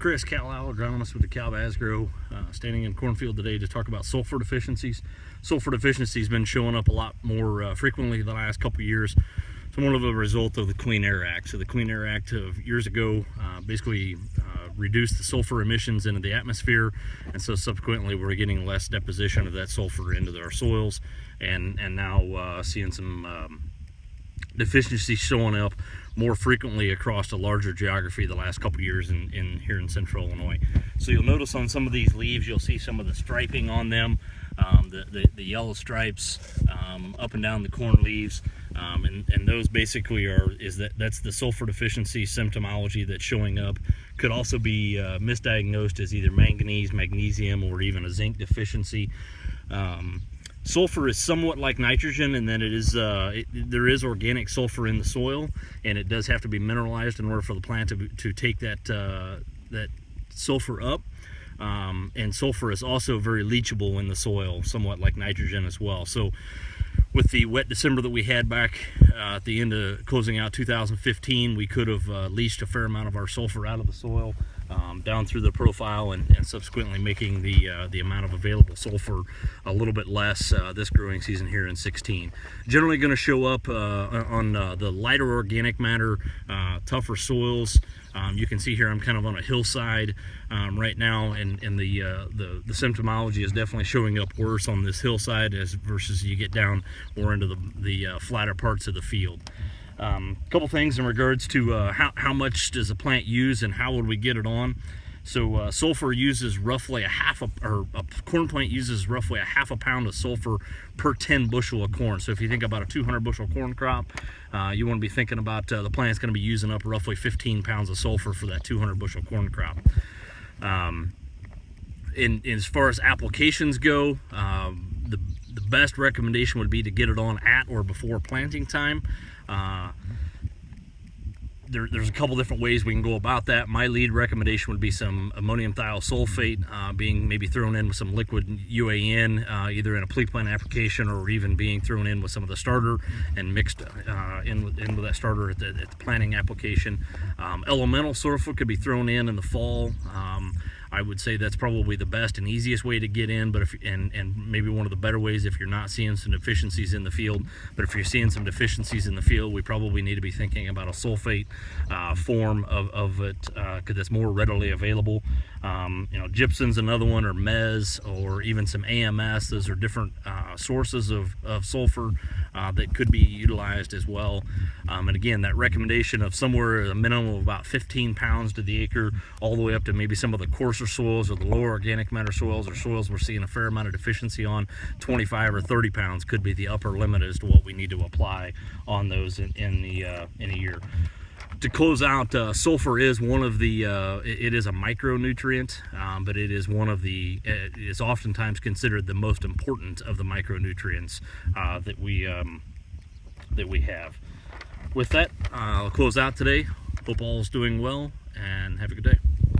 Chris Callowell, agronomist with the Cal Asgrow, standing in cornfield today to talk about sulfur deficiencies. Sulfur deficiency has been showing up a lot more frequently the last couple of years. It's more of a result of the Clean Air Act. So the Clean Air Act of years ago basically reduced the sulfur emissions into the atmosphere, and so subsequently we're getting less deposition of that sulfur into our soils, and now seeing some deficiencies showing up more frequently across a larger geography the last couple years here in central Illinois. So you'll notice on some of these leaves, you'll see some of the striping on them, the yellow stripes up and down the corn leaves, and those basically that's the sulfur deficiency symptomology that's showing up. Could also be misdiagnosed as either manganese, magnesium, or even a zinc deficiency. Sulfur is somewhat like nitrogen in that there is organic sulfur in the soil, and it does have to be mineralized in order for the plant to take that sulfur up. And sulfur is also very leachable in the soil, somewhat like nitrogen as well. So with the wet December that we had back at the end of closing out 2015, we could have leached a fair amount of our sulfur out of the soil down through the profile, and subsequently making the amount of available sulfur a little bit less this growing season here in 16. Generally going to show up on the lighter organic matter, tougher soils. You can see here I'm kind of on a hillside right now, and the symptomology is definitely showing up worse on this hillside versus you get down more into the flatter parts of the field. Couple things in regards to how much does a plant use and how would we get it on. So sulfur uses roughly a corn plant uses roughly a half a pound of sulfur per 10 bushel of corn. So if you think about a 200 bushel corn crop, you want to be thinking about the plant's going to be using up roughly 15 pounds of sulfur for that 200 bushel corn crop. As far as applications go, the best recommendation would be to get it on at or before planting time. There's a couple different ways we can go about that. My lead recommendation would be some ammonium thiosulfate being maybe thrown in with some liquid UAN, either in a pre-plant application or even being thrown in with some of the starter and mixed in with that starter at the planting application. Elemental sulfur could be thrown in the fall. I would say that's probably the best and easiest way to get in, but and maybe one of the better ways if you're not seeing some deficiencies in the field. But if you're seeing some deficiencies in the field, we probably need to be thinking about a sulfate form of it, because it's more readily available. Gypsum's another one, or MES, or even some AMS. Those are different sources of sulfur that could be utilized as well. And again, that recommendation of somewhere a minimum of about 15 pounds to the acre, all the way up to maybe some of the coarser soils or the lower organic matter soils, or soils we're seeing a fair amount of deficiency on, 25 or 30 pounds could be the upper limit as to what we need to apply on those in a year. To close out, sulfur is one of the, it is a micronutrient, but it is it is oftentimes considered the most important of the micronutrients that we have. With that, I'll close out today. Hope all is doing well, and have a good day.